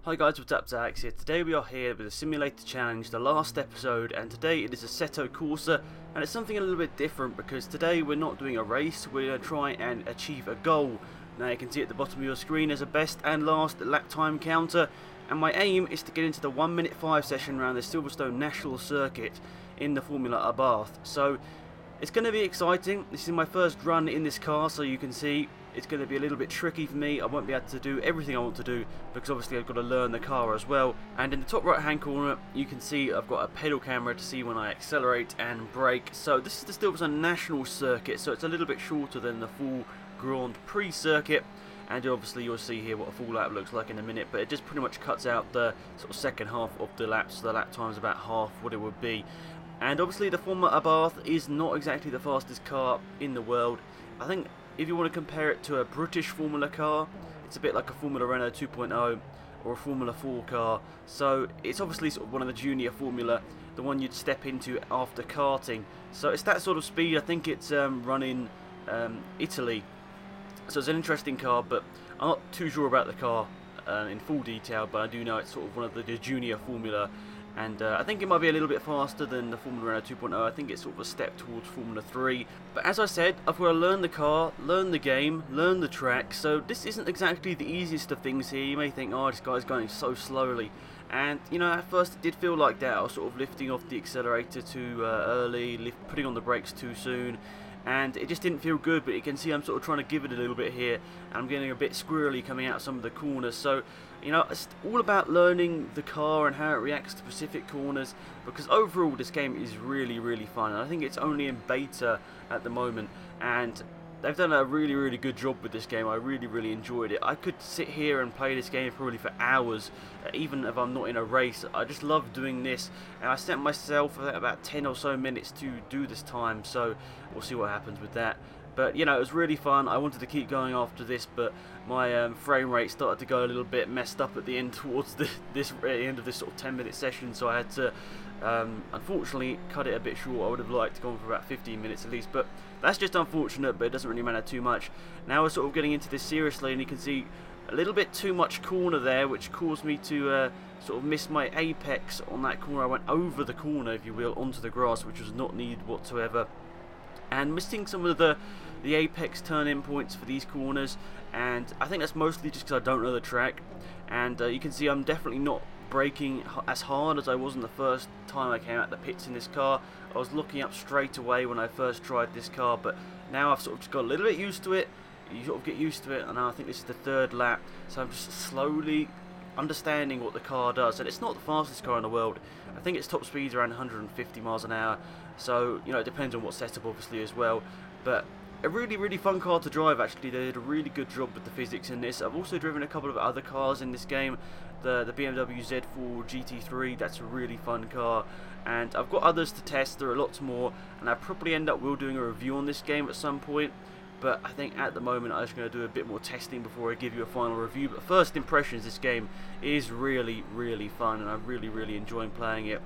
Hi guys, what's up, Alex here. Today we are here with a simulator challenge, the last episode, and today it is Assetto Corsa, and it's something a little bit different because today we're not doing a race, we're going to try and achieve a goal. Now you can see at the bottom of your screen as a best and last lap time counter, and my aim is to get into the 1 minute 5 session around the Silverstone National Circuit in the Formula Abarth. So it's going to be exciting. This is my first run in this car, so you can see it's going to be a little bit tricky for me. I won't be able to do everything I want to do because obviously I've got to learn the car as well. And in the top right hand corner you can see I've got a pedal camera to see when I accelerate and brake. So this is the Silverstone National Circuit, so it's a little bit shorter than the full Grand Prix circuit. And obviously you'll see here what a full lap looks like in a minute, but it just pretty much cuts out the sort of second half of the lap, so the lap time is about half what it would be. And obviously the Formula Abarth is not exactly the fastest car in the world. I think if you want to compare it to a British Formula car, it's a bit like a Formula Renault 2.0 or a Formula 4 car. So it's obviously sort of one of the junior Formula, the one you'd step into after karting. So it's that sort of speed. I think it's run in Italy. So it's an interesting car, but I'm not too sure about the car in full detail, but I do know it's sort of one of the junior Formula. And I think it might be a little bit faster than the Formula Renault 2.0. I think it's sort of a step towards Formula 3. But as I said, I've got to learn the car, learn the game, learn the track. So this isn't exactly the easiest of things here. You may think, oh, this guy's going so slowly. And, you know, at first it did feel like that. I was sort of lifting off the accelerator too early, putting on the brakes too soon. And it just didn't feel good, but you can see I'm sort of trying to give it a little bit here, and I'm getting a bit squirrely coming out of some of the corners. So, you know, it's all about learning the car and how it reacts to specific corners, because overall this game is really, really fun. And I think it's only in beta at the moment, and they've done a really, really good job with this game. I really, really enjoyed it. I could sit here and play this game probably for hours, even if I'm not in a race. I just love doing this, and I set myself about 10 or so minutes to do this time, so we'll see what happens with that. But, you know, it was really fun. I wanted to keep going after this, but my frame rate started to go a little bit messed up at the end towards the end of this sort of 10-minute session, so I had to unfortunately cut it a bit short. I would have liked to go on for about 15 minutes at least, but that's just unfortunate, but it doesn't really matter too much. Now we're sort of getting into this seriously, and you can see a little bit too much corner there, which caused me to sort of miss my apex on that corner. I went over the corner, if you will, onto the grass, which was not needed whatsoever, and missing some of the apex turn-in points for these corners. And I think that's mostly just because I don't know the track. And you can see I'm definitely not braking as hard as I was in the first time I came out the pits in this car. I was looking up straight away when I first tried this car, but now I've sort of just got a little bit used to it. You sort of get used to it, and now I think this is the third lap, so I'm just slowly understanding what the car does. And it's not the fastest car in the world. I think its top speed is around 150 miles an hour, so, you know, it depends on what setup obviously as well. But a really, really fun car to drive. Actually, they did a really good job with the physics in this. I've also driven a couple of other cars in this game. The BMW Z4 GT3, that's a really fun car, and I've got others to test. There are lots more, and I probably end up doing a review on this game at some point. But I think at the moment I'm just going to do a bit more testing before I give you a final review. But first impressions, this game is really, really fun, and I'm really, really enjoying playing it.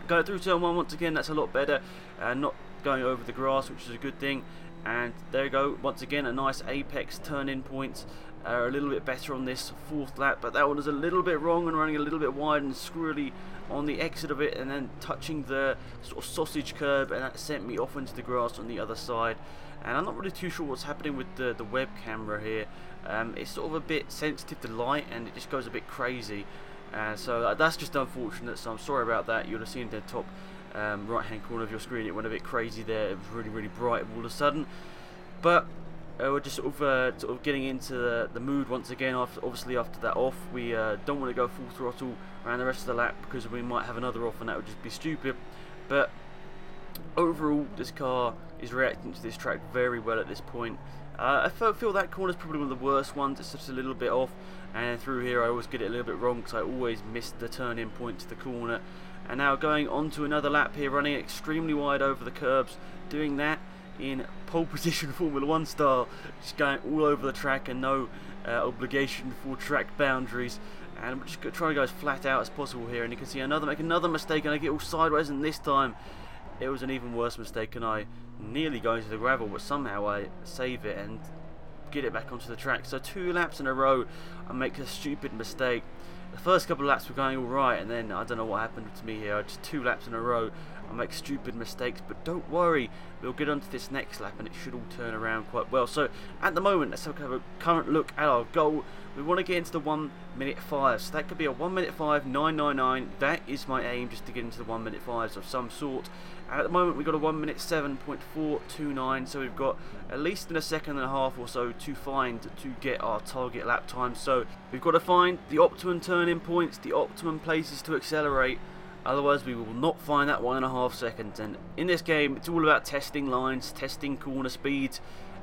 Going through turn 1 once again, that's a lot better, and not going over the grass, which is a good thing. And there you go, once again a nice apex turn-in points. A little bit better on this fourth lap, but that one was a little bit wrong and running a little bit wide and squirrely on the exit of it, and then touching the sort of sausage curb, and that sent me off into the grass on the other side. And I'm not really too sure what's happening with the web camera here. It's sort of a bit sensitive to light, and it just goes a bit crazy. So that's just unfortunate, so I'm sorry about that. You'll have seen the top right hand corner of your screen, it went a bit crazy there. It was really, really bright all of a sudden. But we're just sort of getting into the mood once again. Obviously after that off, we don't want to go full throttle around the rest of the lap, because we might have another off and that would just be stupid. But overall this car is reacting to this track very well at this point. I feel that corner is probably one of the worst ones. It's just a little bit off, and through here I always get it a little bit wrong because I always miss the turn-in point to the corner. And now going on to another lap here, running extremely wide over the curbs, doing that in pole position Formula 1 style, just going all over the track and no obligation for track boundaries. And we're just trying to go as flat out as possible here, and you can see make another mistake, and I get all sideways, and this time it was an even worse mistake, and I nearly go into the gravel, but somehow I save it and get it back onto the track. So 2 laps in a row I make a stupid mistake, The first couple of laps were going alright, and then I don't know what happened to me here. Just 2 laps in a row I make stupid mistakes, but don't worry, we'll get onto this next lap and it should all turn around quite well. So at the moment, let's have a current look at our goal. We want to get into the 1:05, so that could be a 1:05.999. That is my aim, just to get into the 1:05s of some sort. And at the moment we've got a 1:07.429, so we've got at least in a second and a half or so to find to get our target lap time. So we've got to find the optimum turning points, the optimum places to accelerate. Otherwise we will not find that 1.5 seconds. And in this game it's all about testing lines, testing corner speeds,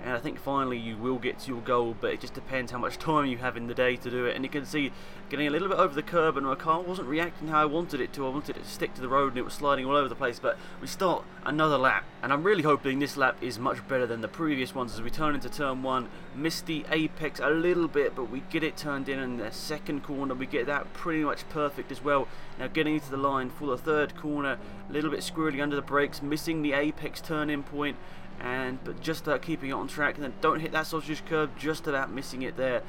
and I think finally you will get to your goal, but it just depends how much time you have in the day to do it. And you can see getting a little bit over the curb, and my car wasn't reacting how I wanted it to. I wanted it to stick to the road and it was sliding all over the place, but we start another lap, and I'm really hoping this lap is much better than the previous ones as we turn into turn 1. Missed the apex a little bit, but we get it turned in the second corner we get that pretty much perfect as well. Now getting into the line for the third corner, a little bit squirrely under the brakes, missing the apex turn-in point, but just about keeping it on track, and then don't hit that sausage curve, just about missing it there.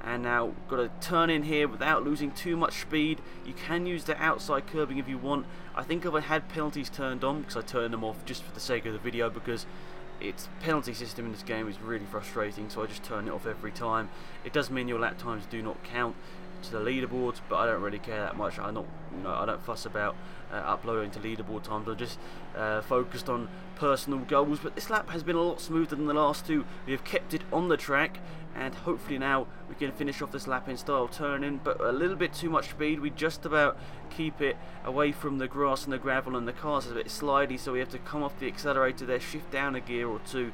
And now got to turn in here without losing too much speed. You can use the outside curbing if you want. I think if I had penalties turned on, because I turned them off just for the sake of the video, because its penalty system in this game is really frustrating, so I just turn it off every time. It does mean your lap times do not count to the leaderboards, but I don't really care that much. I don't fuss about uploading to leaderboard times. I'm just focused on personal goals. But this lap has been a lot smoother than the last two. We have kept it on the track, and hopefully now we can finish off this lap in style turn-in, but a little bit too much speed. We just about keep it away from the grass and the gravel, and the car's a bit slidey, so we have to come off the accelerator there, shift down a gear or two,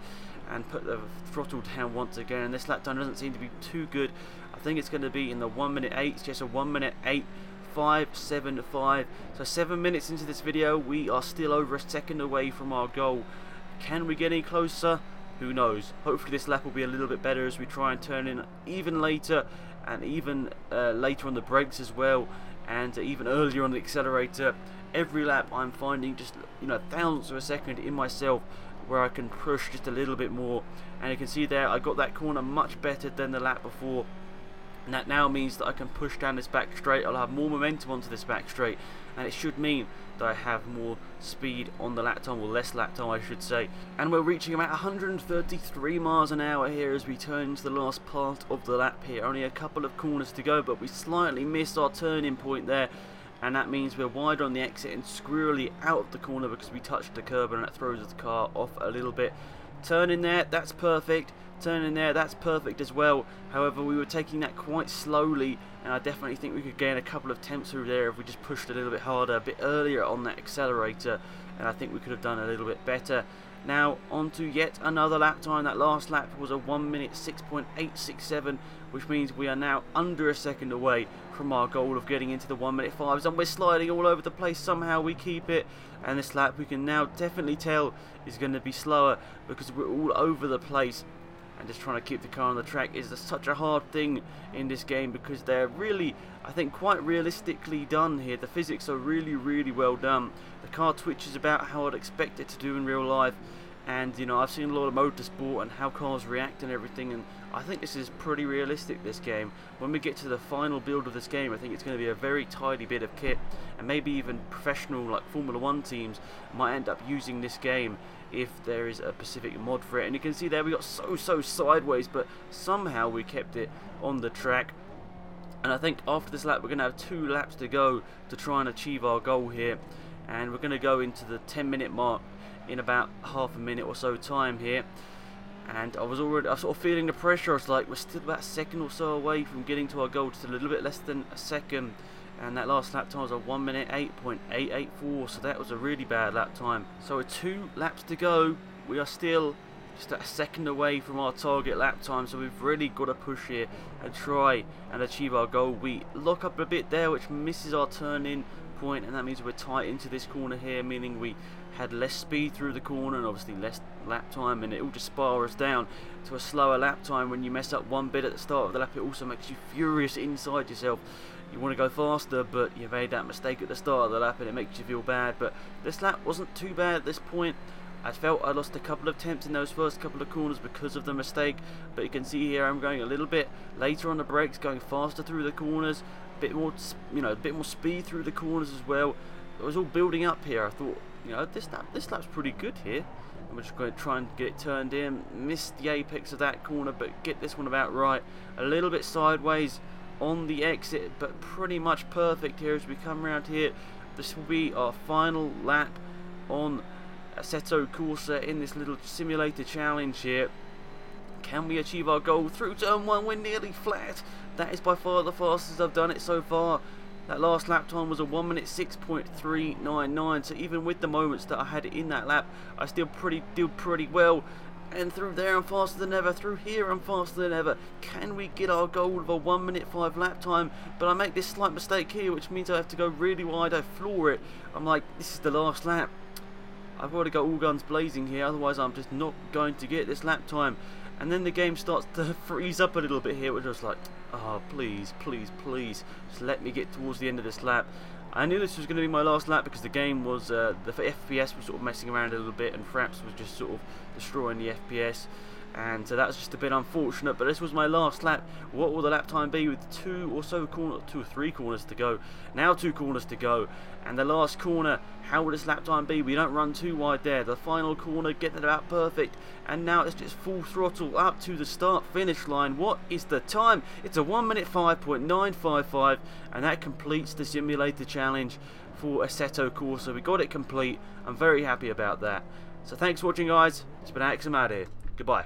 and put the throttle down once again. And this lap time doesn't seem to be too good. I think it's going to be in the 1:08. It's just a 1:08.575. So 7 minutes into this video, we are still over a second away from our goal. Can we get any closer? Who knows? Hopefully this lap will be a little bit better as we try and turn in even later, and even later on the brakes as well, and even earlier on the accelerator. Every lap I'm finding just thousandths of a second in myself, where I can push just a little bit more. And you can see there I got that corner much better than the lap before, and that now means that I can push down this back straight. I'll have more momentum onto this back straight, and it should mean that I have more speed on the lap time, or less lap time I should say. And we're reaching about 133 miles an hour here as we turn into the last part of the lap here. Only a couple of corners to go, but we slightly missed our turning point there, and that means we're wide on the exit and squirrely out of the corner because we touched the curb, and that throws the car off a little bit. Turn in there, that's perfect. Turn in there, that's perfect as well. However, we were taking that quite slowly, and I definitely think we could gain a couple of tenths through there if we just pushed a little bit harder, a bit earlier on that accelerator, and I think we could have done a little bit better. Now on to yet another lap time. That last lap was a 1:06.867, which means we are now under a second away from our goal of getting into the 1:05s, and we're sliding all over the place. Somehow we keep it, and this lap we can now definitely tell is going to be slower because we're all over the place. And just trying to keep the car on the track is such a hard thing in this game, because they're really, I think, quite realistically done here. The physics are really, really well done. The car twitches about how I'd expect it to do in real life, and I've seen a lot of motorsport and how cars react and everything, and I think this is pretty realistic, this game. When we get to the final build of this game, I think it's going to be a very tidy bit of kit, and maybe even professional like Formula 1 teams might end up using this game if there is a specific mod for it. And you can see there we got so sideways, but somehow we kept it on the track. And I think after this lap we're going to have 2 laps to go to try and achieve our goal here, and we're going to go into the 10-minute mark in about half a minute or so time here. And I was sort of feeling the pressure. I was like, we're still about a second or so away from getting to our goal, just a little bit less than a second. And that last lap time was a 1:08.884, so that was a really bad lap time. So with 2 laps to go, we are still just a second away from our target lap time, so we've really got to push here and try and achieve our goal. We lock up a bit there, which misses our turn-in point, and that means we're tight into this corner here, meaning we had less speed through the corner and obviously less lap time, and it all just spirals down to a slower lap time. When you mess up one bit at the start of the lap, it also makes you furious inside yourself. You want to go faster, but you made that mistake at the start of the lap and it makes you feel bad. But this lap wasn't too bad at this point. I felt I lost a couple of tenths in those first couple of corners because of the mistake, but you can see here I'm going a little bit later on the brakes, going faster through the corners, bit more, you know, a bit more speed through the corners as well. It was all building up here. I thought, you know, this lap's pretty good here. I'm just going to try and get it turned in. Missed the apex of that corner, but get this one about right. A little bit sideways on the exit, but pretty much perfect here as we come around here. This will be our final lap on Assetto Corsa in this little simulator challenge here. Can we achieve our goal through turn 1? We're nearly flat. That is by far the fastest I've done it so far. That last lap time was a 1 minute 6.399. So even with the moments that I had in that lap, I still did pretty well. And through there I'm faster than ever. Through here I'm faster than ever. Can we get our goal of a 1 minute 5 lap time? But I make this slight mistake here, which means I have to go really wide. I floor it. I'm like, this is the last lap. I've got to go all guns blazing here, otherwise I'm just not going to get this lap time. And then the game starts to freeze up a little bit here, which I was like, oh, please, please, please, just let me get towards the end of this lap. I knew this was going to be my last lap because the game was, the FPS was sort of messing around a little bit, and Fraps was just sort of destroying the FPS. And so that was just a bit unfortunate, but this was my last lap. What will the lap time be with 2 or 3 corners to go? Now 2 corners to go, and the last corner, how will this lap time be? We don't run too wide there. The final corner, getting it about perfect, and now it's just full throttle up to the start-finish line. What is the time? It's a 1 minute 5.955, and that completes the simulator challenge for Assetto Corsa. We got it complete. I'm very happy about that. So thanks for watching, guys. It's been Alex, I'm out here. Goodbye.